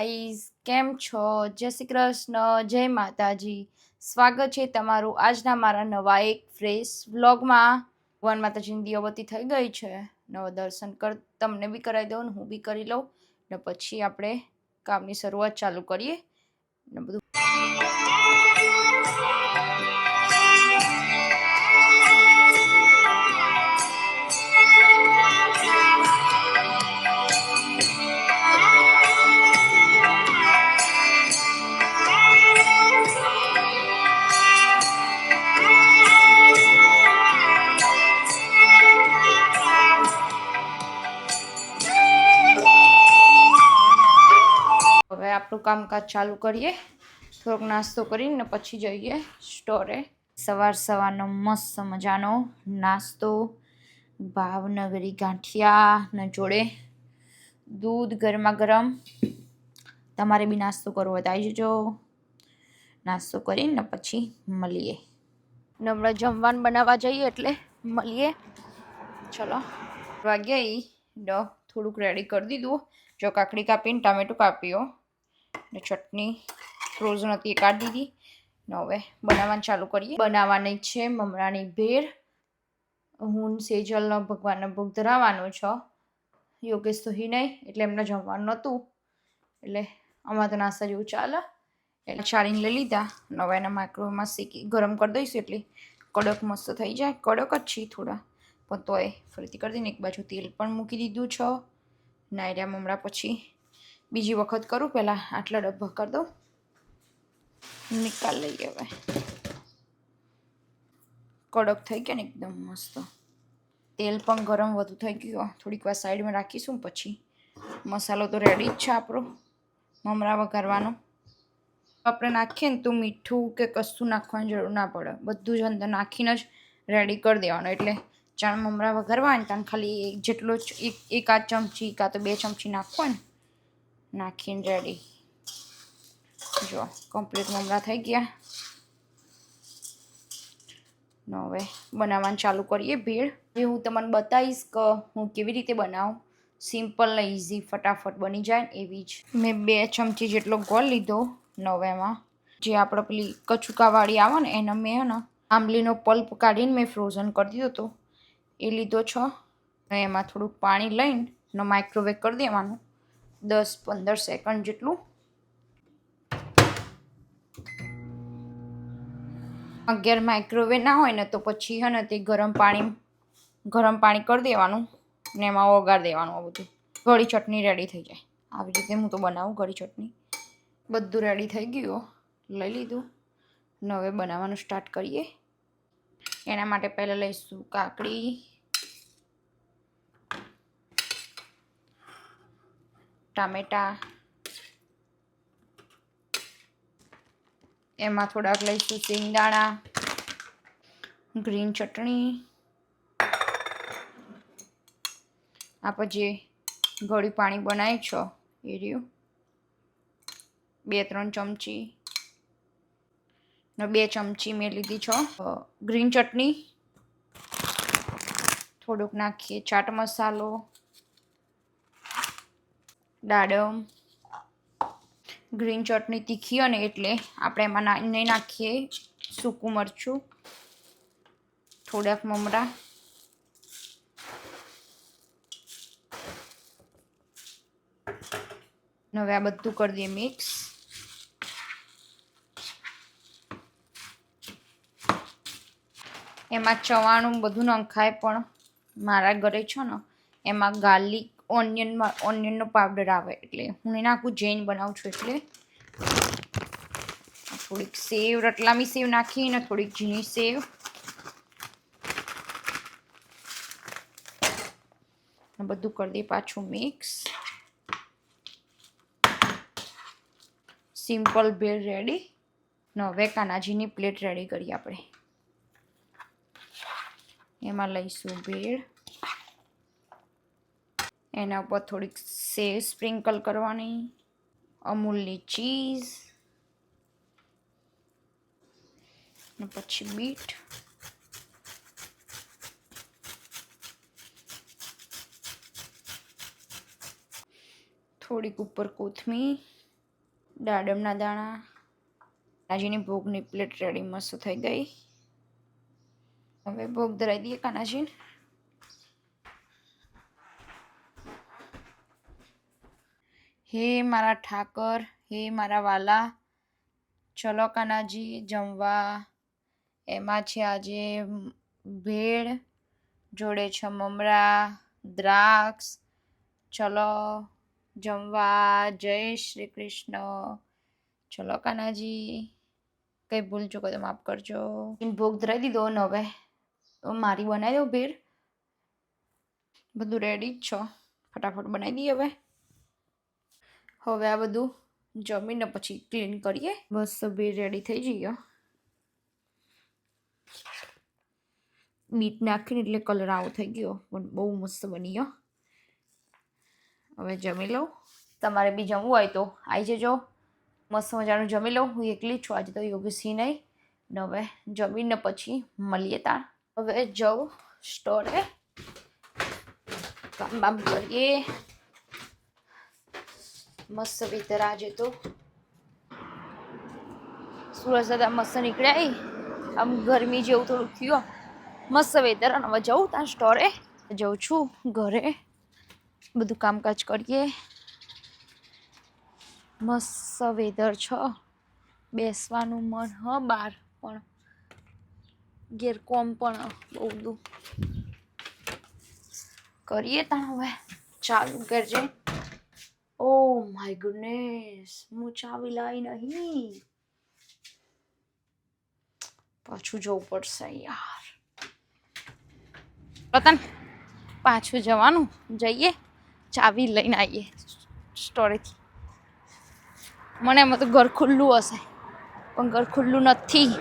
Guys કેમ છો? જય શ્રી કૃષ્ણ, જય માતાજી. સ્વાગત છે તમારું આજના મારા નવા એક ફ્રેશ વ્લોગમાં. ભગવાન માતાજીની દિયાબત્તી થઈ ગઈ છે. નવા દર્શન તમને બી કરાવી દઉં ને હું બી કરી લઉં ને પછી આપણે કામની શરૂઆત ચાલુ કરીએ ને બધું. હવે આપણું કામકાજ ચાલુ કરીએ. થોડોક નાસ્તો કરીને પછી જઈએ સ્ટોરે. સવારનો મસ્ત મજાનો નાસ્તો, ભાવનગરી ગાંઠિયા ને જોડે દૂધ ગરમા ગરમ. તમારે બી નાસ્તો કરવો હોય તો આવી જજો. નાસ્તો કરીને પછી મળીએ. હમણાં જમવાનું બનાવવા જઈએ એટલે મળીએ. ચલો વાગ્યા થોડુંક રેડી કરી દીધું. જો કાકડી કાપીને ટામેટું કાપ્યો ને ચટણી ફ્રોઝન હતી એ કાઢી દીધી ને હવે બનાવવાનું ચાલુ કરીએ. બનાવવાની છે મમરાની ભેળ. હું સેજલનો ભગવાનનો ભોગ ધરાવવાનો છે. યોગેશ તો નહીં એટલે એમને જમવાનું નહોતું એટલે આમાં તો નાસ્તા જેવું ચાલે એટલે ચાળીને લઈ લીધા. હવે એના માઇક્રોવેવમાં શેકી ગરમ કરી દઈશું એટલે કડક મસ્ત થઈ જાય. કડક જ છે થોડા પણ તોય ફરીથી કરી દઈને. એક બાજુ તેલ પણ મૂકી દીધું છે. નાયરા મમરા પછી બીજી વખત કરું. પહેલાં આટલા ડબ્બા કરી દઉં. નિકાલ લઈએ હવે. કડક થઈ ગયા ને એકદમ મસ્ત. તેલ પણ ગરમ વધુ થઈ ગયું. થોડીક વાર સાઈડમાં રાખીશું પછી મસાલો તો રેડી જ છે આપણો મમરા વઘારવાનો. આપણે નાખીએ ને તો મીઠું કે કશું નાખવાની જરૂર ના પડે. બધું જ અંદર નાખીને જ રેડી કરી દેવાનું. એટલે ચાણ મમરા વઘારવા ને ત્યાં ખાલી જેટલો જ એક આધ ચમચી કાં તો 2 ચમચી નાખવો ને નાખીને રેડી. જો કમ્પ્લીટ મમરા થઈ ગયા. હવે બનાવવાનું ચાલુ કરીએ ભેળ. એ હું તમને બતાવીશ કે હું કેવી રીતે બનાવું. સિમ્પલ ને ઇઝી ફટાફટ બની જાય એવી જ. મેં 2 ચમચી જેટલો ગોળ લીધો. નવેમાં જે આપણે પેલી કચુકાવાળી આવે ને એને મેં ને આંબલીનો પલ્પ કાઢીને મેં ફ્રોઝન કરી દીધો હતો એ લીધો છો. એમાં થોડુંક પાણી લઈને માઇક્રોવેવ કરી દેવાનું 10-15 સેકન્ડ જેટલું. અગિયાર માઇક્રોવેવ ના હોય ને તો પછી હે ને તે ગરમ પાણી કરી દેવાનું ને એમાં વઘાર દેવાનું. આ બધું ઘડી ચટણી રેડી થઈ જાય. આવી રીતે હું તો બનાવું ઘડી ચટણી. બધું રેડી થઈ ગયું. લઈ લીધું ને હવે બનાવવાનું સ્ટાર્ટ કરીએ. એના માટે પહેલાં લઈશું કાકડી, ટામેટા, એમાં થોડાક લઈશું શેંગદાણા, ગ્રીન ચટણી, આપણે જે ગળ્યું પાણી બનાવ્યું છો એ રહ્યું 2-3 ચમચી ને 2 ચમચી મેં લીધી છો ગ્રીન ચટણી. થોડુંક નાખીએ ચાટ મસાલો, દાડમ. ગ્રીન ચટણી તીખી અને એટલે આપણે એમાં નહીં નાખીએ સૂકું મરચું, થોડાક મમરા, હવે આ બધું કરી દઈએ મિક્સ. એમાં ચવાણું બધું નખાય પણ મારા ઘરે છે ને એમાં ગાર્લિક ઓનિયનનો પાવડર આવે એટલે હું એ નાખું. જૈન બનાવું છું એટલે થોડીક સેવ રતલામી સેવ નાખીને થોડીક ઝીણી સેવ. બધું કરી દઈએ પાછું મિક્સ. સિમ્પલ ભેળ રેડી. ને હવે કાનાજીની પ્લેટ રેડી કરીએ આપણે. એમાં લઈશું ભેળ. એના ઉપર થોડીક સેવ સ્પ્રિંકલ કરવાની, અમૂલની ચીઝ ને પછી બીટ. થોડીક ઉપર કોથમીર દાડમના દાણા. કાનાજીની ભોગની પ્લેટ રેડી મસ્ત થઈ ગઈ. હવે ભોગ ધરાવી દઈએ કાનાજીને. હે મારા ઠાકર, હે મારા વાલા, ચલો કાનાજી જમવા. એમાં છે આજે ભેળ, જોડે છે મમરા, દ્રાક્ષ. ચલો જમવા. જય શ્રી કૃષ્ણ. ચલો કાનાજી, કઈ ભૂલ ચૂકો તો માફ કરજો. ભોગ ધરાવી દીધો ને હવે મારી બનાવી દો ભેળ. બધું રેડી જ છો, ફટાફટ બનાવી દઈએ હવે. હવે આ બધું જમીને પછી ક્લીન કરીએ. બસ ભેળ રેડી થઈ જઈએ. બીટ નાખીને એટલે કલર આવો થઈ ગયો, પણ બહુ મસ્ત બની ગયો. હવે જમી લઉં. તમારે બી જમવું હોય તો આવી જજો, મસ્ત મજાનું જમી લઉં. હું એકલી જ છું આજે તો, યોગેશી નહીં. ને હવે જમીને પછી મળીએ તાણ. હવે જાઉં સ્ટોરે, કામ બામ કરીએ. મસ્ત વેધર આજે તો. સુરત દાદા મસ્ત નીકળ્યા. આમ ગરમી જેવું થોડું થયું. મસ્ત વેધર. અને હવે જવું ત્યાં સ્ટોરે. જઉં છું ઘરે, બધું કામકાજ કરીએ. મસ્ત વેધર છે, બેસવાનું મન હ બહાર, પણ ઘેર કોમ પણ બહુ બધું કરીએ. ત્યાં હવે ચાલુ કરજે. ઓ માય ગુડનેસ, હું ચાવી લાવી નહીં. પાછું જવું પડશે યાર. રતન પાછું જવાનું, જઈએ ચાવી લઈને આવીએ સ્ટોરેથી. મને એમાં તો ઘર ખુલ્લું હશે, પણ ઘર ખુલ્લું નથી.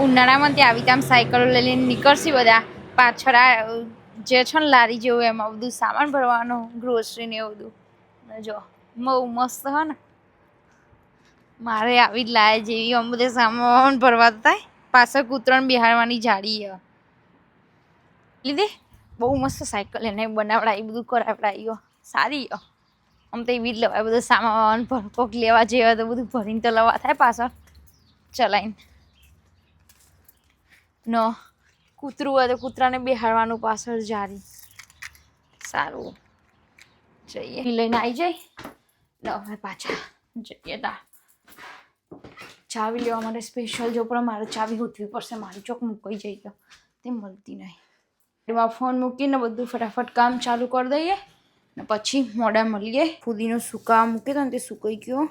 ઉનાળામાં ત્યાં આવી ત્યાં સાયકલો લઈ લઈને નીકળશી બધા. પાછળ જે છે ને લારી જેવું, એમાં બધું સામાન ભરવાનું, ગ્રોસરી ને એવું બધું. જો બહુ મસ્ત હે ને. મારે આવી જ લાય જેવી આમ બધે સામાન ભરવા થાય. પાછળ કૂતરણ બિહારવાની જાડી લીધે બહુ મસ્ત સાયકલ એને બનાવડાવી, બધું કરાવડાવી. સારી આમ તો એવી જ લવાય. બધું સામાન કોક લેવા જેવા તો બધું ભરીને તો લવા થાય પાછળ ચલાવીને. ન કૂતરું હોય તો કૂતરાને બેહાડવાનું પાછળ જારી. સારું, જઈએ લઈને આવી જાય ને હવે પાછા જઈએ. તા ચાવી લેવા માટે સ્પેશિયલ જો, પણ મારે ચાવી ગોતવી પડશે. મારી ચોક મૂકાઈ જઈ ગયો, તે મળતી નહીં. એમાં ફોન મૂકીને બધું ફટાફટ કામ ચાલુ કરી દઈએ ને પછી મોડા મળીએ. ફુદીનો સૂકા મૂકી દો ને તે સુકાઈ ગયો,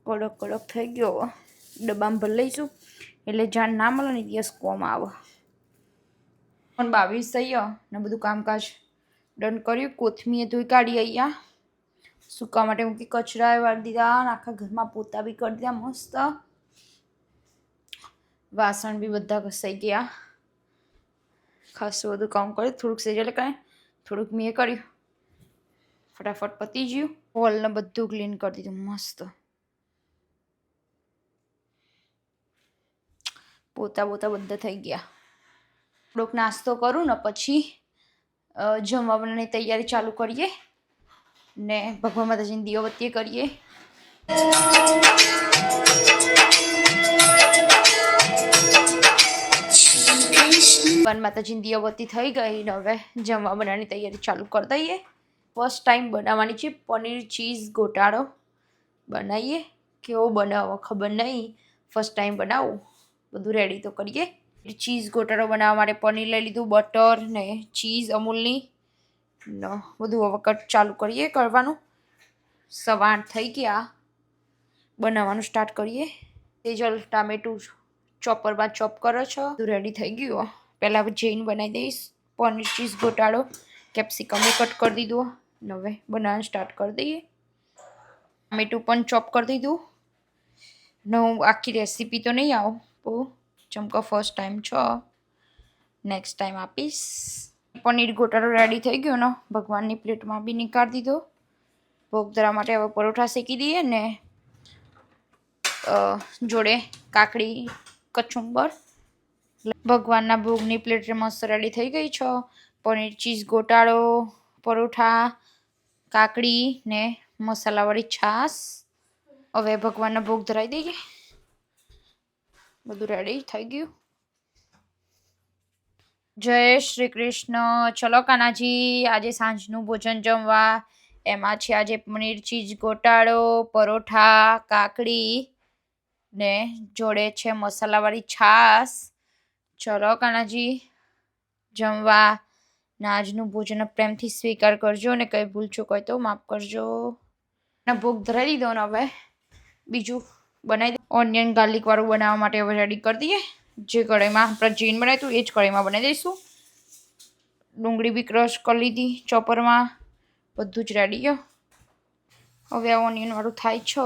કડક કડક થઈ ગયો. ડબ્બામાં ભરી લઈશું એટલે જાણ ના મળે ને દિવસ કોમ આવે. પણ 22 થઈ ગયો ને બધું કામકાજ ડન કર્યું. કોથમીર ધોઈ કાઢી અહીંયા સૂકા માટે મૂકી. કચરા વાળી દીધા, આખા ઘરમાં પોતા બી કરી દીધા મસ્ત. વાસણ બી બધા ઘસાઈ ગયા. ખાસું બધું કામ કર્યું. થોડુંક સેજલે કાંઈ, થોડુંક મેં કર્યું. ફટાફટ પતી ગયું. હોલને બધું ક્લીન કરી દીધું મસ્ત. પોતા બોતા બધા થઈ ગયા. થોડોક નાસ્તો કરું ને પછી જમવા બનાવવાની તૈયારી ચાલુ કરીએ ને ભગવાન માતાજીની દીવાબત્તી કરીએ. ભગવાન માતાજીની દીવાબત્તી થઈ ગઈ ને હવે જમવા બનાવવાની તૈયારી ચાલુ કરી દઈએ. ફર્સ્ટ ટાઈમ બનાવવાની છે પનીર ચીઝ ગોટાળો. બનાવીએ. કેવો બનાવો ખબર નહીં, ફર્સ્ટ ટાઈમ બનાવું. બધું રેડી તો કરીએ. ચીઝ ગોટાળો બનાવવા માટે પનીર લઈ લીધું, બટર ને ચીઝ અમૂલની ને બધું હવે કટ ચાલુ કરીએ કરવાનું. 8:15 થઈ ગયા. બનાવવાનું સ્ટાર્ટ કરીએ. તેજલ ટામેટું ચોપરમાં ચોપ કરો છો. બધું રેડી થઈ ગયું. પહેલાં જઈને બનાવી દઈશ પનીર ચીઝ ગોટાળો. કેપ્સિકમ કટ કરી દીધું ને હવે બનાવવાનું સ્ટાર્ટ કરી દઈએ. ટામેટું પણ ચોપ કરી દીધું ને હું આખી રેસીપી તો નહીં આવું બહુ, ચમકો ફર્સ્ટ ટાઈમ છો, નેક્સ્ટ ટાઈમ આપીશ. પનીર ગોટાળો રેડી થઈ ગયો ને ભગવાનની પ્લેટમાં બી નીકાળી દીધો. ભોગ ધરા માટે હવે પરોઠા શેકી દઈએ ને જોડે કાકડી કચુંબર. ભગવાનના ભોગની પ્લેટ મસ્ત રેડી થઈ ગઈ છે. પનીર ચીઝ ગોટાળો, પરોઠા, કાકડી ને મસાલાવાળી છાશ હવે ભગવાનના ભોગ ધરાવી દઈએ. બધું રેડી થઈ ગયું. જય શ્રી કૃષ્ણ. ચલો કાનાજી, આજે સાંજનું ભોજન જમવા. એમાં છે આજે પનીર ચીઝ ગોટાળો, પરોઠા, કાકડી ને જોડે છે મસાલાવાળી છાશ. ચલો કાનાજી જમવા. આજનું ભોજન પ્રેમથી સ્વીકાર કરજો અને કઈ ભૂલ ચૂક હોય તો માફ કરજો. ભોગ ધરાવી દીધો ને હવે બીજું બનાવી દે. ઓનિયન ગાર્લિક વાળું બનાવવા માટે હવે રેડી કરી દઈએ. જે કઢાઈમાં આપણે જીન બનાવ્યું હતું એ જ કઢાઈમાં બનાવી દઈશું. ડુંગળી બી ક્રશ કરી લીધી ચોપરમાં. બધું જ રેડી ગયો. હવે આ ઓનિયન વાળું થાય છે.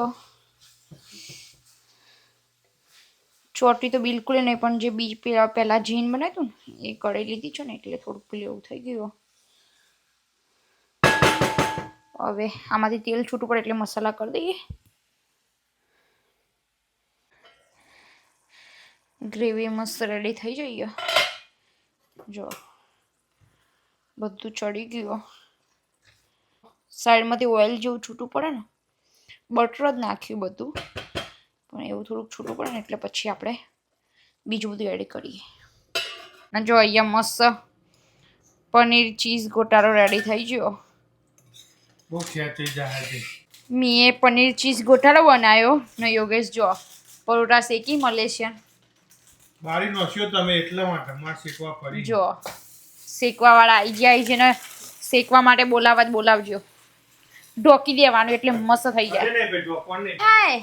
ચોટી તો બિલકુલ નહીં, પણ જે બીજ પહેલાં જીન બનાવ્યું ને એ કઢાઈ લીધી છે ને એટલે થોડુંક પેલું એવું થઈ ગયું. હવે આમાંથી તેલ છૂટું પડે એટલે મસાલા કરી દઈએ. ગ્રેવી મસ્ત રેડી થઈ જઈએ. જો બધું ચડી ગયું. સાઈડમાંથી ઓઇલ જેવું છૂટું પડે ને, બટર જ નાખ્યું બધું, પણ એવું થોડુંક છૂટું પડે ને એટલે પછી આપણે બીજું બધું એડ કરીએ. અને જો અહીંયા મસ્ત પનીર ચીઝ ગોટાળો રેડી થઈ ગયો. મેં પનીર ચીઝ ગોટાળો બનાવ્યો ને યોગેશ જો પરોઠા શેકી મલેશિયન. બારી નોખ્યો તમે એટલા માટે માર શેકવા પડી. જો શેકવા વાળા આવી ગયા છે ને, શેકવા માટે બોલાવજો. ઢોકી દેવાનું એટલે મસ્ત થઈ જાય. થાય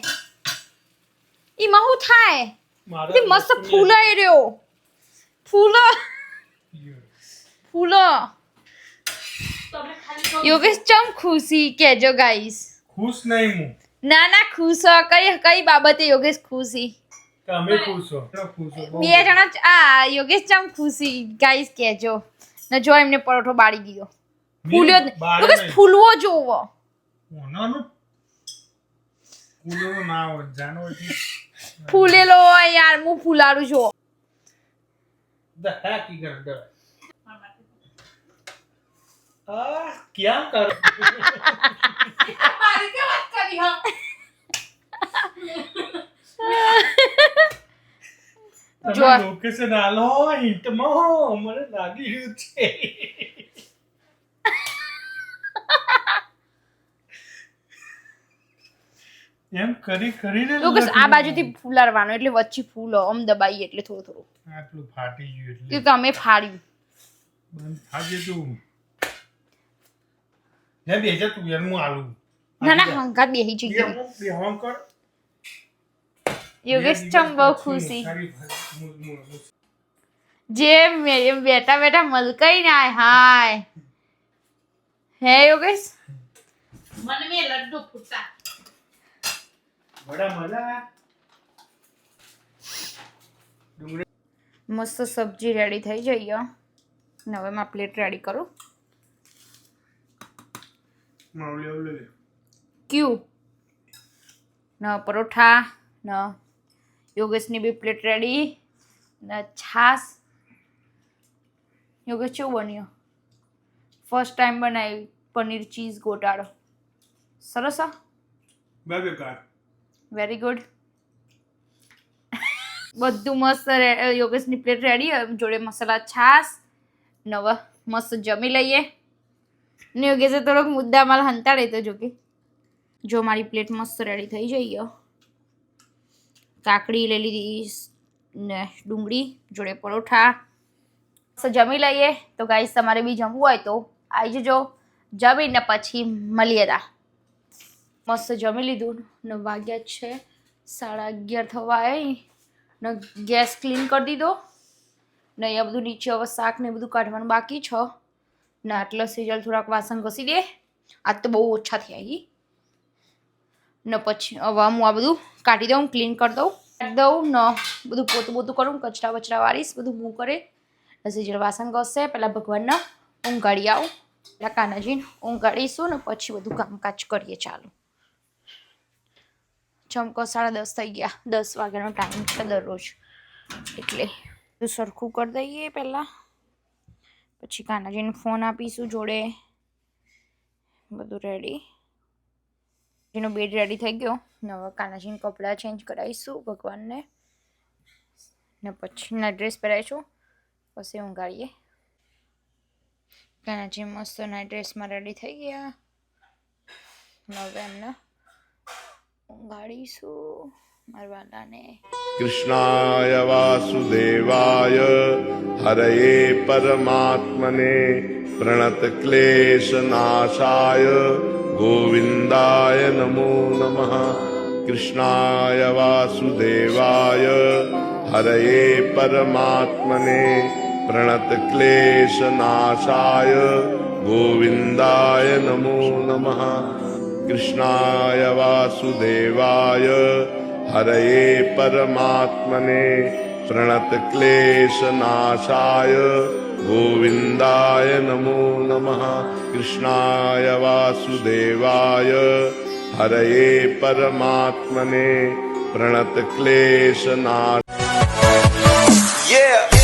એમાં શું થાય? મસ્ત ફૂલાઈ રહ્યો. ફૂલો યોગેશ ચમ ખુશી કેજો ગાઈસ. ખુશ નહીં હું. ના ખુશ હો. કઈ બાબતે યોગેશ ખુશી? તમે ખુશ હો. બે જણા આ યોગેશ ચમ ખુશી ગાઈસ કેજો. ને જો એમને પરોઠો બાળી દીધો. ફૂલ્યો યોગેશ ફૂલવો જોવો. ફૂલેલો ના હોય જાનો ફૂલેલો હોય યાર. હું ફૂલાડું જો. ક્યાં કર મારી કે વાત કરી હા. જો લોકેશન આલો હિન્ટમાં મને લાગી રહ્યું છે. એમ કરીને યોગેશ આ બાજુથી ફૂલાડવાનું એટલે વચ્ચે ફૂલો આમ દબાઈએ એટલે થોડું આટલું ફાટી ગયું એટલે તમે ફાડ્યું. બંધ થાજે તું. હે બેજે તું યાર હું આલું. ના હંગાત બેહી જઈએ. બેહવામ કર. યોગેશ ચમ બહુ ખુશી. જે બેટા મલકાઈ ના હાય. હે યોગેશ મને મે લડ્ડુ ફૂટા. બડા મજા. મસ્ત સબ્જી રેડી થઈ જઈ. હવે માં પ્લેટ રેડી કરું. ક્યુ ન પરોઠા ન યોગેશની બી પ્લેટ રેડી ને છાશ. યોગેશ કેવું બન્યો? ફર્સ્ટ ટાઈમ બનાવી પનીર ચીઝ ગોટાળો. સરસ. Very good. બધું મસ્ત. યોગેશની પ્લેટ રેડી. જોડે મસાલા છાશ. નવા મસ્ત જમી લઈએ. ને યોગેશે થોડોક મુદ્દા માલ હંતાડે તો જોકે. જો મારી પ્લેટ મસ્ત રેડી થઈ જઈ. કાકડી લઈ લીધી ને ડુંગળી જોડે પરોઠા. જમી લઈએ. તો ગાઈસ તમારે બી જમવું હોય તો આવી જજો. જમીને પછી મળીએ. મસ્ત જમી લીધું ને વાગ્યા છે 11:30 થવા આવી ને ગેસ ક્લીન કરી દીધો ને અહીંયા બધું નીચે હવે શાક ને બધું કાઢવાનું બાકી છે ને આટલો સિજલ થોડાક વાસણ ઘસી દે. આજ તો બહુ ઓછા થયા ને પછી હવે હું આ બધું કાઢી દઉં, ક્લીન કરી દઉં ને બધું પોતું કરું, કચરા બચરા વાળીશ, બધું હું કરે. સિજલ વાસણ ઘસશે. પહેલાં ભગવાનને ઊંઘાડી આવું, પહેલાં કાનાજીને ઊંઘાડીશું ને પછી બધું કામકાજ કરીએ. ચાલો ચમકો 10:30 થઈ ગયા. 10 વાગ્યાનો ટાઈમ છે દરરોજ એટલે સરખું કરી દઈએ પહેલાં. પછી કાનાજીને ફોન આપીશું જોડે. બધું રેડી. એનો બેડ રેડી થઈ ગયો. હવે કાનાજીને કપડાં ચેન્જ કરાવીશું ભગવાનને ને પછી ના ડ્રેસ પહેરાવીશું પછી ઊંઘાડીએ. કાનાજી મસ્ત ના ડ્રેસમાં રેડી થઈ ગયા. હવે એમને ઊંઘાડીશું મારવાલાને. कृष्णाय वासुदेवाय हरये परमात्मने प्रणतक्लेशनाशाय गोविन्दाय नमो नमः. कृष्णाय वासुदेवाय हरये परमात्मने प्रणतक्लेशनाशाय गोविन्दाय नमो नमः. कृष्णाय वासुदेवाय हरये परमात्मने प्रणतक्लेशनाशाय गोविन्दाय नमो नमः. कृष्णाय वासुदेवाय हरये परमात्मने प्रणतक्लेशनाशाय. Yeah.